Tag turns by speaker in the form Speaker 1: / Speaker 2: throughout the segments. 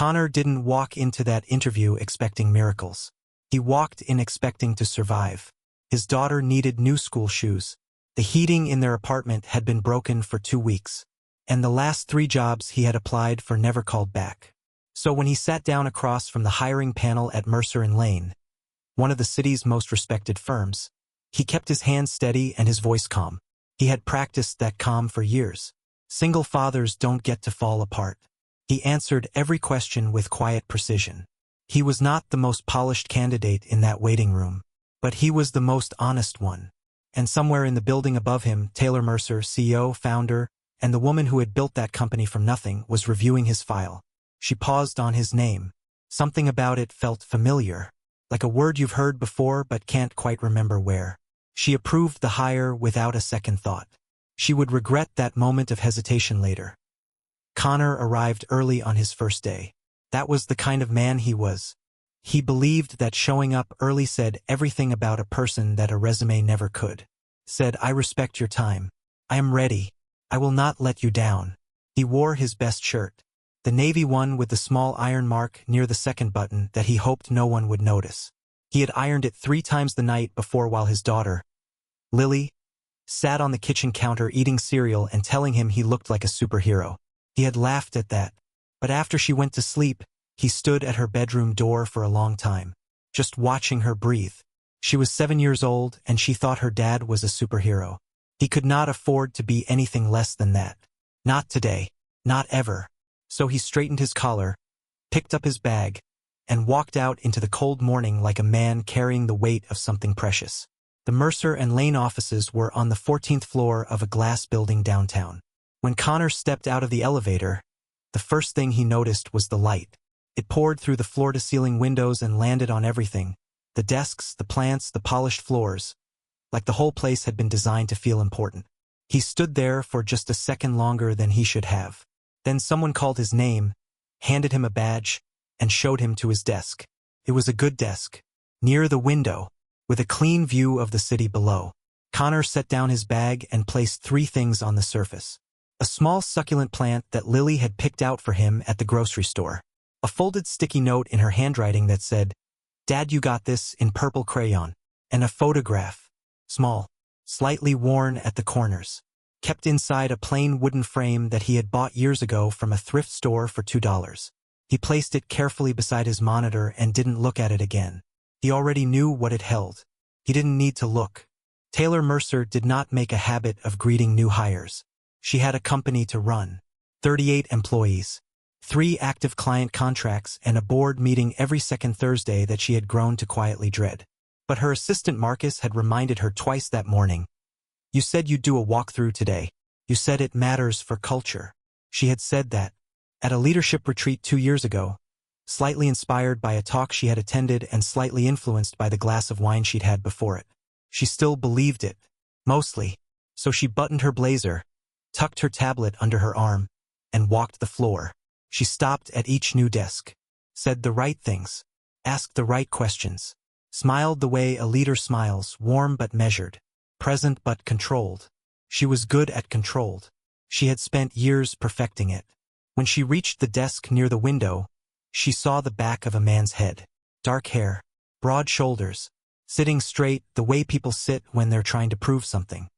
Speaker 1: Connor didn't walk into that interview expecting miracles. He walked in expecting to survive. His daughter needed new school shoes. The heating in their apartment had been broken for 2 weeks. And the last 3 jobs he had applied for never called back. So when he sat down across from the hiring panel at Mercer Lane, one of the city's most respected firms, he kept his hands steady and his voice calm. He had practiced that calm for years. Single fathers don't get to fall apart. He answered every question with quiet precision. He was not the most polished candidate in that waiting room, but he was the most honest one. And somewhere in the building above him, Taylor Mercer, CEO, founder, and the woman who had built that company from nothing was reviewing his file. She paused on his name. Something about it felt familiar, like a word you've heard before but can't quite remember where. She approved the hire without a second thought. She would regret that moment of hesitation later. Connor arrived early on his first day. That was the kind of man he was. He believed that showing up early said everything about a person that a resume never could. Said, "I respect your time. I am ready. I will not let you down." He wore his best shirt, the navy one with the small iron mark near the second button that he hoped no one would notice. He had ironed it 3 times the night before while his daughter, Lily, sat on the kitchen counter eating cereal and telling him he looked like a superhero. He had laughed at that, but after she went to sleep, he stood at her bedroom door for a long time, just watching her breathe. She was 7 years old and she thought her dad was a superhero. He could not afford to be anything less than that. Not today. Not ever. So he straightened his collar, picked up his bag, and walked out into the cold morning like a man carrying the weight of something precious. The Mercer Lane offices were on the 14th floor of a glass building downtown. When Connor stepped out of the elevator, the first thing he noticed was the light. It poured through the floor-to-ceiling windows and landed on everything. The desks, the plants, the polished floors. Like the whole place had been designed to feel important. He stood there for just a second longer than he should have. Then someone called his name, handed him a badge, and showed him to his desk. It was a good desk, near the window, with a clean view of the city below. Connor set down his bag and placed 3 things on the surface. A small succulent plant that Lily had picked out for him at the grocery store. A folded sticky note in her handwriting that said, "Dad, you got this," in purple crayon. And a photograph, small, slightly worn at the corners, kept inside a plain wooden frame that he had bought years ago from a thrift store for $2. He placed it carefully beside his monitor and didn't look at it again. He already knew what it held. He didn't need to look. Taylor Mercer did not make a habit of greeting new hires. She had a company to run. 38 employees. 3 active client contracts and a board meeting every second Thursday that she had grown to quietly dread. But her assistant Marcus had reminded her twice that morning. "You said you'd do a walkthrough today. You said it matters for culture." She had said that at a leadership retreat 2 years ago, slightly inspired by a talk she had attended and slightly influenced by the glass of wine she'd had before it. She still believed it, mostly. So she buttoned her blazer, tucked her tablet under her arm, and walked the floor. She stopped at each new desk, said the right things, asked the right questions, smiled the way a leader smiles, warm but measured, present but controlled. She was good at controlled. She had spent years perfecting it. When she reached the desk near the window, she saw the back of a man's head. Dark hair, broad shoulders, sitting straight the way people sit when they're trying to prove something.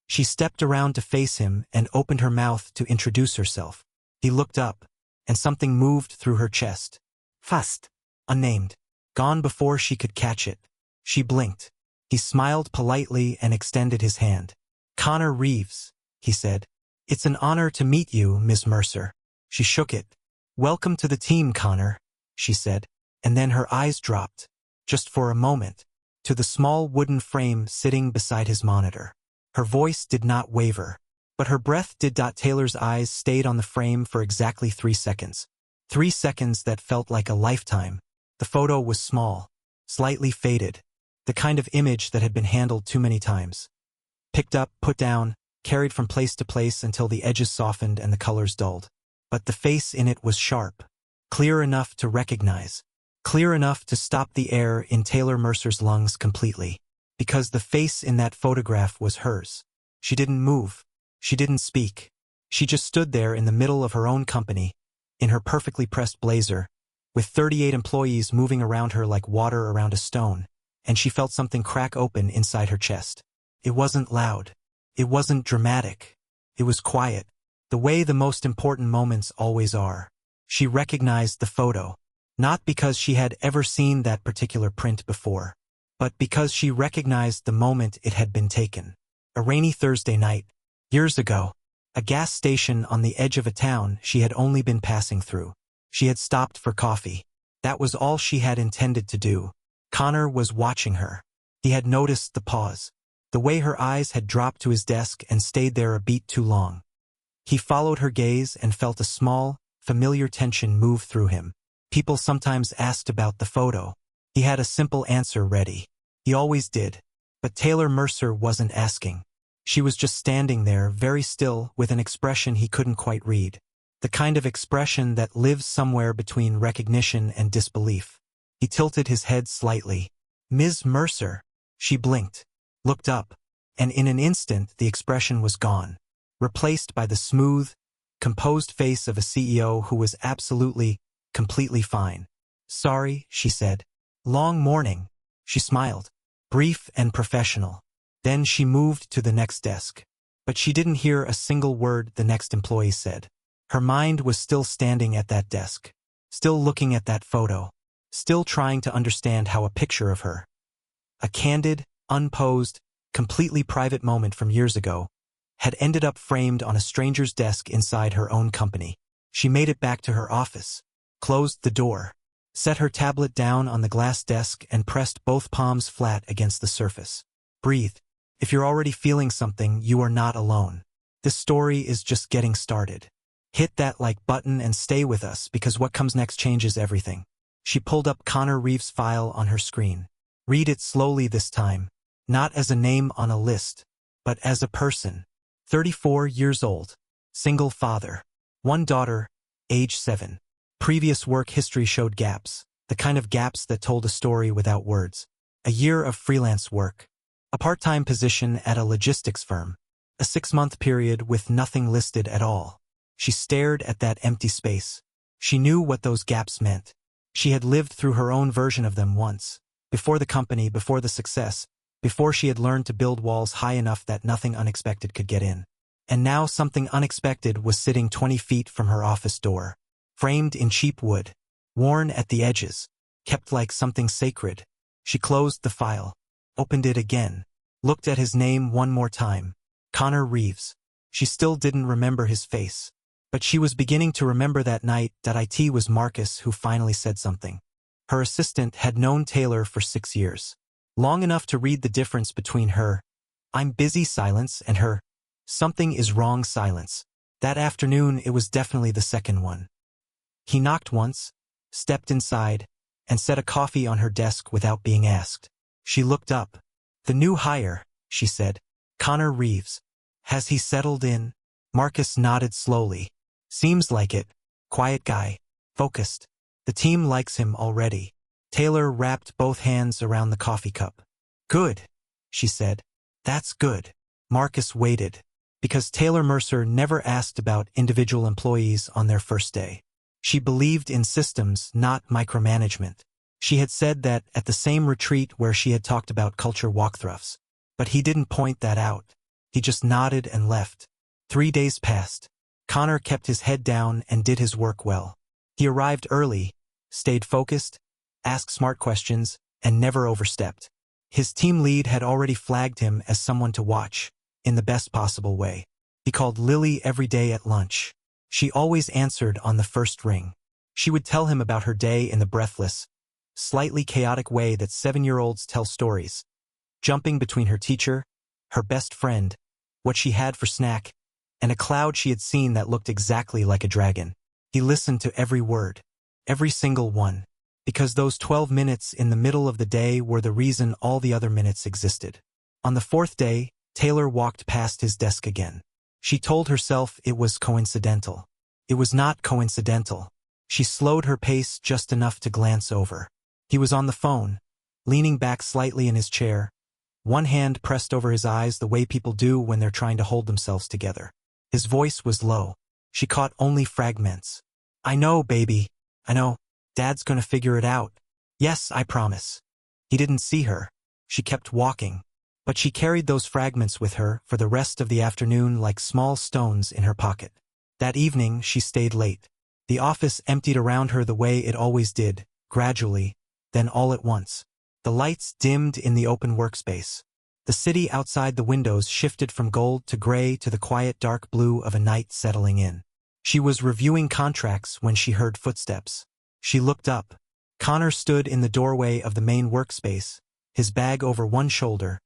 Speaker 1: She stepped around to face him and opened her mouth to introduce herself. He looked up, and something moved through her chest. Fast. Unnamed. Gone before she could catch it. She blinked. He smiled politely and extended his hand. "Connor Reeves," he said. "It's an honor to meet you, Miss Mercer." She shook it. "Welcome to the team, Connor," she said, and then her eyes dropped, just for a moment, to the small wooden frame sitting beside his monitor. Her voice did not waver, but her breath did. Taylor's eyes stayed on the frame for exactly 3 seconds. 3 seconds that felt like a lifetime. The photo was small, slightly faded, the kind of image that had been handled too many times. Picked up, put down, carried from place to place until the edges softened and the colors dulled. But the face in it was sharp, clear enough to recognize, clear enough to stop the air in Taylor Mercer's lungs completely. Because the face in that photograph was hers. She didn't move. She didn't speak. She just stood there in the middle of her own company, in her perfectly pressed blazer, with 38 employees moving around her like water around a stone, and she felt something crack open inside her chest. It wasn't loud. It wasn't dramatic. It was quiet, the way the most important moments always are. She recognized the photo, not because she had ever seen that particular print before, but because she recognized the moment it had been taken. A rainy Thursday night, years ago, a gas station on the edge of a town she had only been passing through. She had stopped for coffee. That was all she had intended to do. Connor was watching her. He had noticed the pause, the way her eyes had dropped to his desk and stayed there a beat too long. He followed her gaze and felt a small, familiar tension move through him. People sometimes asked about the photo. He had a simple answer ready. He always did. But Taylor Mercer wasn't asking. She was just standing there, very still, with an expression he couldn't quite read. The kind of expression that lives somewhere between recognition and disbelief. He tilted his head slightly. "Ms. Mercer." She blinked, looked up, and in an instant the expression was gone, replaced by the smooth, composed face of a CEO who was absolutely, completely fine. "Sorry," she said. "Long morning." She smiled, brief and professional. Then she moved to the next desk. But she didn't hear a single word the next employee said. Her mind was still standing at that desk, still looking at that photo, still trying to understand how a picture of her, a candid, unposed, completely private moment from years ago, had ended up framed on a stranger's desk inside her own company. She made it back to her office, closed the door, set her tablet down on the glass desk and pressed both palms flat against the surface. Breathe. If you're already feeling something, you are not alone. This story is just getting started. Hit that like button and stay with us because what comes next changes everything. She pulled up Connor Reeves' file on her screen. Read it slowly this time, not as a name on a list, but as a person. 34 years old, single father, one daughter, age 7. Previous work history showed gaps, the kind of gaps that told a story without words. A year of freelance work, a part-time position at a logistics firm, a 6-month period with nothing listed at all. She stared at that empty space. She knew what those gaps meant. She had lived through her own version of them once, before the company, before the success, before she had learned to build walls high enough that nothing unexpected could get in. And now something unexpected was sitting 20 feet from her office door, framed in cheap wood, worn at the edges, kept like something sacred. She closed the file, opened it again, looked at his name one more time. Connor Reeves. She still didn't remember his face. But she was beginning to remember that night that it was Marcus who finally said something. Her assistant had known Taylor for 6 years. Long enough to read the difference between her "I'm busy" silence and her "something is wrong" silence. That afternoon it was definitely the second one. He knocked once, stepped inside, and set a coffee on her desk without being asked. She looked up. "The new hire," she said. "Connor Reeves. Has he settled in?" Marcus nodded slowly. "Seems like it. Quiet guy. Focused. The team likes him already." Taylor wrapped both hands around the coffee cup. "Good," she said. "That's good." Marcus waited, because Taylor Mercer never asked about individual employees on their first day. She believed in systems, not micromanagement. She had said that at the same retreat where she had talked about culture walkthroughs. But he didn't point that out. He just nodded and left. 3 days passed. Connor kept his head down and did his work well. He arrived early, stayed focused, asked smart questions, and never overstepped. His team lead had already flagged him as someone to watch, in the best possible way. He called Lily every day at lunch. She always answered on the first ring. She would tell him about her day in the breathless, slightly chaotic way that 7-year-olds tell stories. Jumping between her teacher, her best friend, what she had for snack, and a cloud she had seen that looked exactly like a dragon. He listened to every word, every single one, because those 12 minutes in the middle of the day were the reason all the other minutes existed. On the 4th day, Taylor walked past his desk again. She told herself it was coincidental. It was not coincidental. She slowed her pace just enough to glance over. He was on the phone, leaning back slightly in his chair, one hand pressed over his eyes the way people do when they're trying to hold themselves together. His voice was low. She caught only fragments. "I know, baby. I know. Dad's gonna figure it out. Yes, I promise. He didn't see her. She kept walking. But she carried those fragments with her for the rest of the afternoon like small stones in her pocket. That evening, she stayed late. The office emptied around her the way it always did, gradually, then all at once. The lights dimmed in the open workspace. The city outside the windows shifted from gold to gray to the quiet dark blue of a night settling in. She was reviewing contracts when she heard footsteps. She looked up. Connor stood in the doorway of the main workspace, his bag over one shoulder,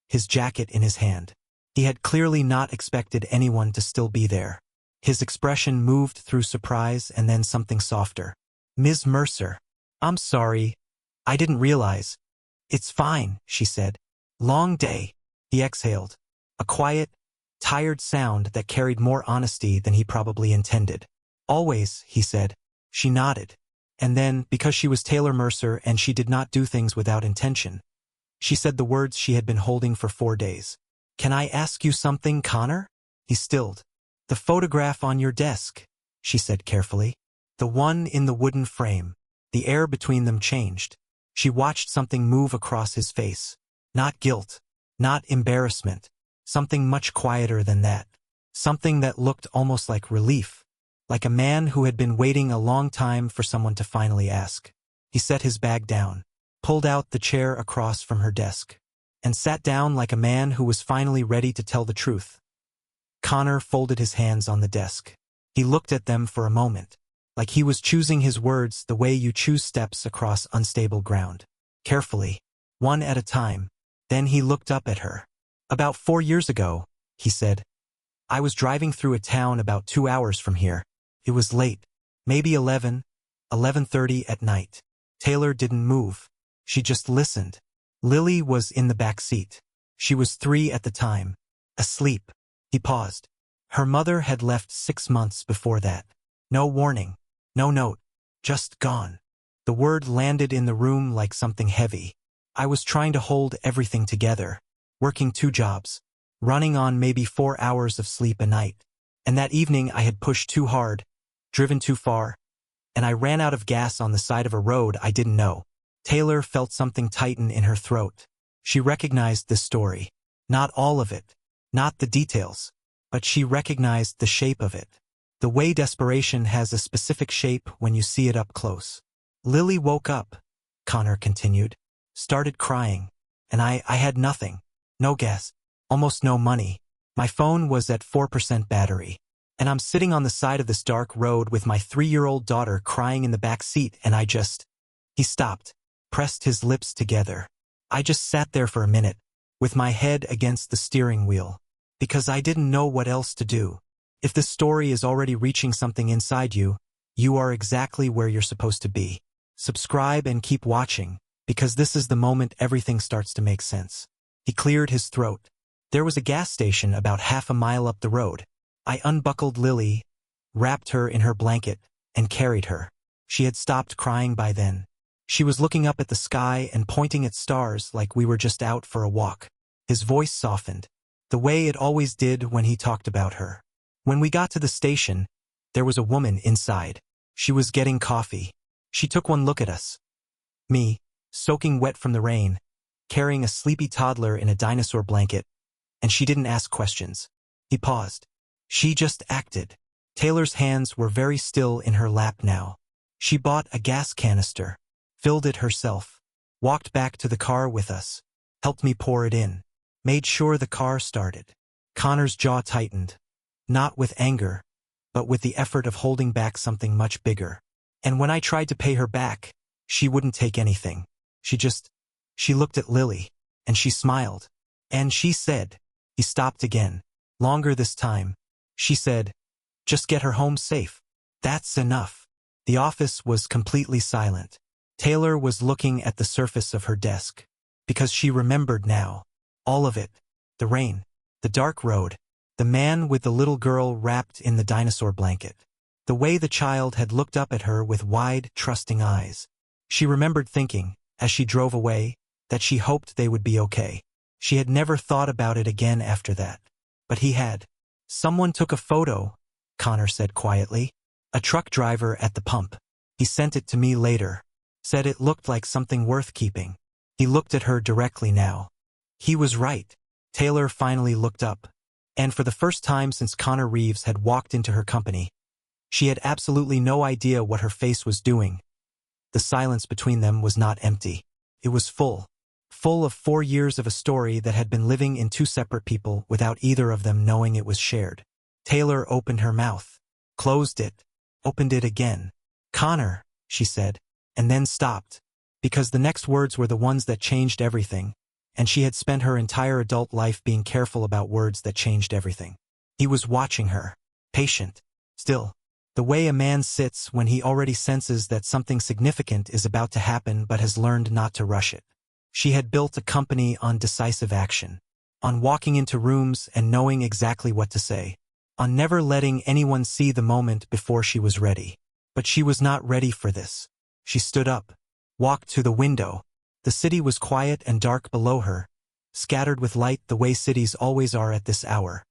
Speaker 1: his jacket in his hand. He had clearly not expected anyone to still be there. His expression moved through surprise and then something softer. Ms. Mercer. I'm sorry. I didn't realize. It's fine, she said. Long day. He exhaled. A quiet, tired sound that carried more honesty than he probably intended. Always, he said. She nodded. And then, because she was Taylor Mercer and she did not do things without intention, she said the words she had been holding for 4 days. Can I ask you something, Connor? He stilled. The photograph on your desk, she said carefully. The one in the wooden frame. The air between them changed. She watched something move across his face. Not guilt. Not embarrassment. Something much quieter than that. Something that looked almost like relief. Like a man who had been waiting a long time for someone to finally ask. He set his bag down, pulled out the chair across from her desk, and sat down like a man who was finally ready to tell the truth. Connor folded his hands on the desk. He looked at them for a moment, like he was choosing his words the way you choose steps across unstable ground. Carefully, one at a time. Then he looked up at her. About 4 years ago, he said. I was driving through a town about 2 hours from here. It was late, maybe 11:30 at night. Taylor didn't move. She just listened. Lily was in the back seat. She was 3 at the time. Asleep. He paused. Her mother had left 6 months before that. No warning. No note. Just gone. The word landed in the room like something heavy. I was trying to hold everything together. Working 2 jobs. Running on maybe 4 hours of sleep a night. And that evening I had pushed too hard. Driven too far. And I ran out of gas on the side of a road I didn't know. Taylor felt something tighten in her throat. She recognized this story. Not all of it. Not the details. But she recognized the shape of it. The way desperation has a specific shape when you see it up close. Lily woke up, Connor continued. Started crying. And I had nothing. No gas. Almost no money. My phone was at 4% battery. And I'm sitting on the side of this dark road with my 3-year-old daughter crying in the back seat and I just... He stopped, pressed his lips together. I just sat there for a minute, with my head against the steering wheel, because I didn't know what else to do. If this story is already reaching something inside you, you are exactly where you're supposed to be. Subscribe and keep watching, because this is the moment everything starts to make sense. He cleared his throat. There was a gas station about half a mile up the road. I unbuckled Lily, wrapped her in her blanket, and carried her. She had stopped crying by then. She was looking up at the sky and pointing at stars like we were just out for a walk. His voice softened, the way it always did when he talked about her. When we got to the station, there was a woman inside. She was getting coffee. She took one look at us. Me, soaking wet from the rain, carrying a sleepy toddler in a dinosaur blanket, and she didn't ask questions. He paused. She just acted. Taylor's hands were very still in her lap now. She bought a gas canister, filled it herself, walked back to the car with us, helped me pour it in, made sure the car started. Connor's jaw tightened, not with anger, but with the effort of holding back something much bigger. And when I tried to pay her back, she wouldn't take anything. She looked at Lily, and she smiled. And she said, he stopped again, longer this time. She said, just get her home safe. That's enough. The office was completely silent. Taylor was looking at the surface of her desk, because she remembered now. All of it. The rain, the dark road, the man with the little girl wrapped in the dinosaur blanket. The way the child had looked up at her with wide, trusting eyes. She remembered thinking, as she drove away, that she hoped they would be okay. She had never thought about it again after that. But he had. Someone took a photo, Connor said quietly. A truck driver at the pump. He sent it to me later. Said it looked like something worth keeping. He looked at her directly now. He was right. Taylor finally looked up. And for the first time since Connor Reeves had walked into her company, she had absolutely no idea what her face was doing. The silence between them was not empty. It was full. Full of 4 years of a story that had been living in two separate people without either of them knowing it was shared. Taylor opened her mouth, closed it, opened it again. "Connor," she said, and then stopped, because the next words were the ones that changed everything, and she had spent her entire adult life being careful about words that changed everything. He was watching her, patient, still, the way a man sits when he already senses that something significant is about to happen but has learned not to rush it. She had built a company on decisive action, on walking into rooms and knowing exactly what to say, on never letting anyone see the moment before she was ready. But she was not ready for this. She stood up, walked to the window. The city was quiet and dark below her, scattered with light the way cities always are at this hour.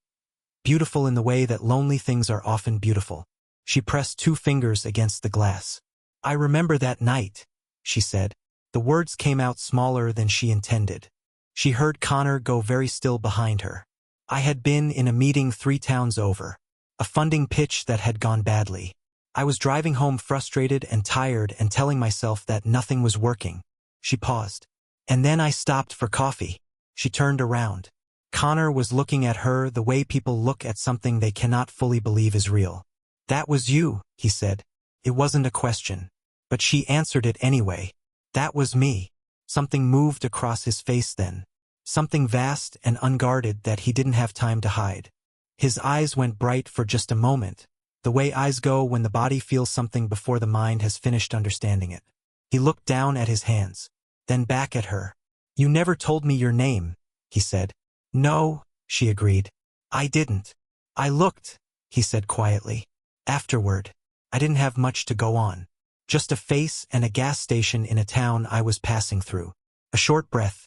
Speaker 1: Beautiful in the way that lonely things are often beautiful. She pressed 2 fingers against the glass. "I remember that night," she said. The words came out smaller than she intended. She heard Connor go very still behind her. "I had been in a meeting 3 towns over. A funding pitch that had gone badly. I was driving home frustrated and tired and telling myself that nothing was working." She paused. "And then I stopped for coffee." She turned around. Connor was looking at her the way people look at something they cannot fully believe is real. "That was you," he said. It wasn't a question. But she answered it anyway. "That was me." Something moved across his face then. Something vast and unguarded that he didn't have time to hide. His eyes went bright for just a moment, the way eyes go when the body feels something before the mind has finished understanding it. He looked down at his hands, then back at her. "You never told me your name," he said. "No," she agreed. "I didn't. I looked," he said quietly. "Afterward, I didn't have much to go on. Just a face and a gas station in a town I was passing through. A short breath.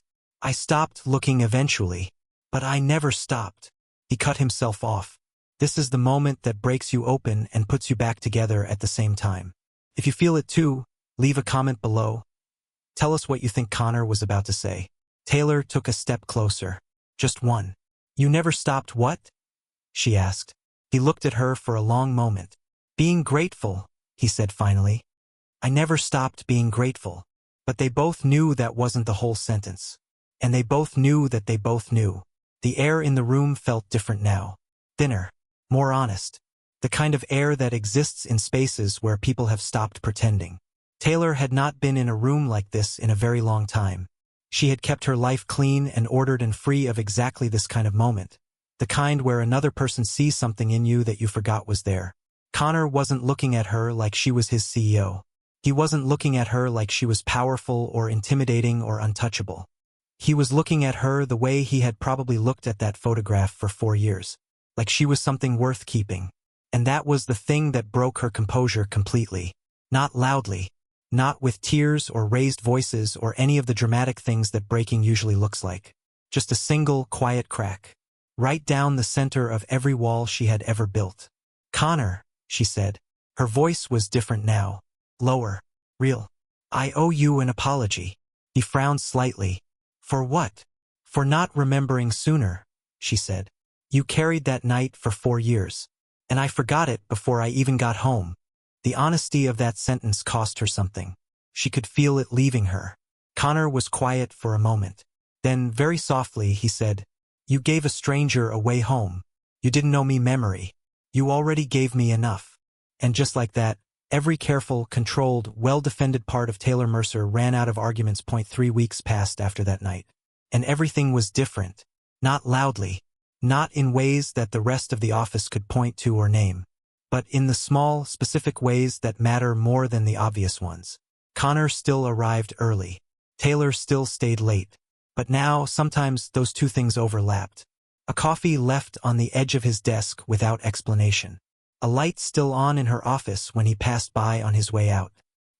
Speaker 1: I stopped looking eventually, but I never stopped." He cut himself off. This is the moment that breaks you open and puts you back together at the same time. If you feel it too, leave a comment below. Tell us what you think Connor was about to say. Taylor took a step closer. Just one. "You never stopped what?" she asked. He looked at her for a long moment. "Being grateful," he said finally. "I never stopped being grateful." But they both knew that wasn't the whole sentence. And they both knew that they both knew. The air in the room felt different now. Thinner. More honest. The kind of air that exists in spaces where people have stopped pretending. Taylor had not been in a room like this in a very long time. She had kept her life clean and ordered and free of exactly this kind of moment. The kind where another person sees something in you that you forgot was there. Connor wasn't looking at her like she was his CEO. He wasn't looking at her like she was powerful or intimidating or untouchable. He was looking at her the way he had probably looked at that photograph for 4 years. Like she was something worth keeping. And that was the thing that broke her composure completely. Not loudly. Not with tears or raised voices or any of the dramatic things that breaking usually looks like. Just a single, quiet crack. Right down the center of every wall she had ever built. "Connor," she said. Her voice was different now. Lower. Real. "I owe you an apology." He frowned slightly. "For what?" "For not remembering sooner," she said. "You carried that night for 4 years. And I forgot it before I even got home." The honesty of that sentence cost her something. She could feel it leaving her. Connor was quiet for a moment. Then, very softly, he said, "You gave a stranger a way home. You didn't know me memory. You already gave me enough." And just like that, every careful, controlled, well-defended part of Taylor Mercer ran out of arguments. 3 weeks passed after that night. And everything was different. Not loudly. Not in ways that the rest of the office could point to or name. But in the small, specific ways that matter more than the obvious ones. Connor still arrived early. Taylor still stayed late. But now, sometimes, those two things overlapped. A coffee left on the edge of his desk without explanation. A light still on in her office when he passed by on his way out.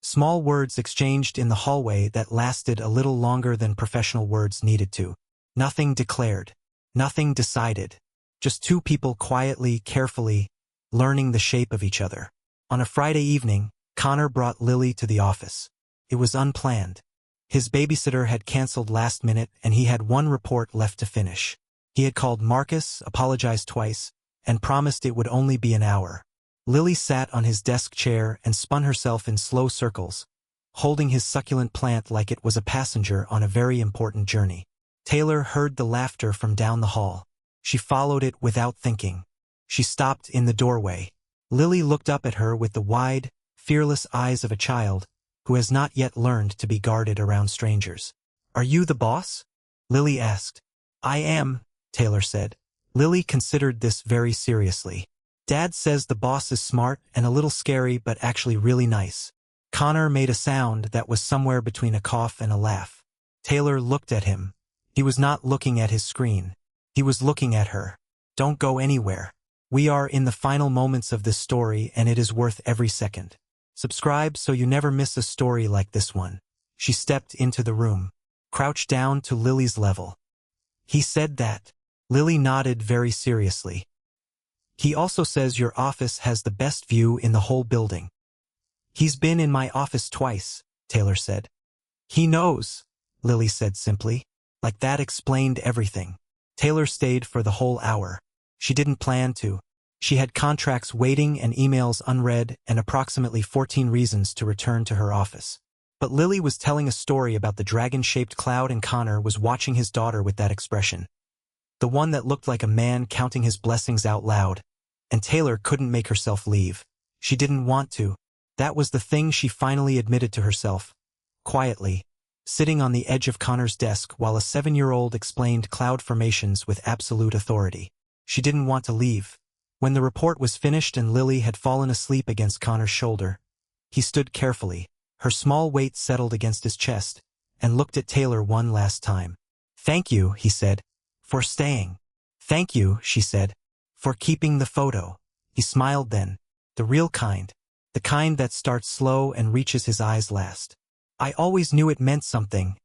Speaker 1: Small words exchanged in the hallway that lasted a little longer than professional words needed to. Nothing declared. Nothing decided. Just two people quietly, carefully, learning the shape of each other. On a Friday evening, Connor brought Lily to the office. It was unplanned. His babysitter had canceled last minute and he had one report left to finish. He had called Marcus, apologized twice, and promised it would only be an hour. Lily sat on his desk chair and spun herself in slow circles, holding his succulent plant like it was a passenger on a very important journey. Taylor heard the laughter from down the hall. She followed it without thinking. She stopped in the doorway. Lily looked up at her with the wide, fearless eyes of a child who has not yet learned to be guarded around strangers. "Are you the boss?" Lily asked. "I am," Taylor said. Lily considered this very seriously. "Dad says the boss is smart and a little scary but actually really nice." Connor made a sound that was somewhere between a cough and a laugh. Taylor looked at him. He was not looking at his screen. He was looking at her. "Don't go anywhere. We are in the final moments of this story and it is worth every second. Subscribe so you never miss a story like this one." She stepped into the room, crouched down to Lily's level. "He said that." Lily nodded very seriously. "He also says your office has the best view in the whole building." "He's been in my office twice," Taylor said. "He knows," Lily said simply. Like that explained everything. Taylor stayed for the whole hour. She didn't plan to. She had contracts waiting and emails unread and approximately 14 reasons to return to her office. But Lily was telling a story about the dragon-shaped cloud and Connor was watching his daughter with that expression. The one that looked like a man counting his blessings out loud. And Taylor couldn't make herself leave. She didn't want to. That was the thing she finally admitted to herself. Quietly, sitting on the edge of Connor's desk while a 7-year-old explained cloud formations with absolute authority. She didn't want to leave. When the report was finished and Lily had fallen asleep against Connor's shoulder, he stood carefully, her small weight settled against his chest, and looked at Taylor one last time. "Thank you," he said, "for staying." "Thank you," she said, "for keeping the photo." He smiled then, the real kind, the kind that starts slow and reaches his eyes last. "I always knew it meant something,"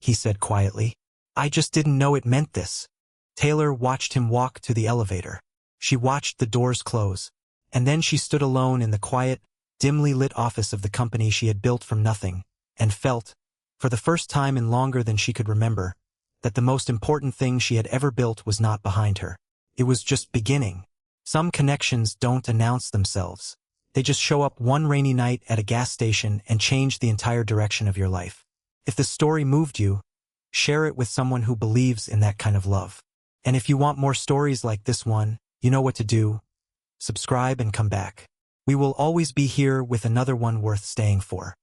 Speaker 1: he said quietly. "I just didn't know it meant this." Taylor watched him walk to the elevator. She watched the doors close, and then she stood alone in the quiet, dimly lit office of the company she had built from nothing, and felt, for the first time in longer than she could remember, that the most important thing she had ever built was not behind her. It was just beginning. Some connections don't announce themselves. They just show up one rainy night at a gas station and change the entire direction of your life. If the story moved you, share it with someone who believes in that kind of love. And if you want more stories like this one, you know what to do. Subscribe and come back. We will always be here with another one worth staying for.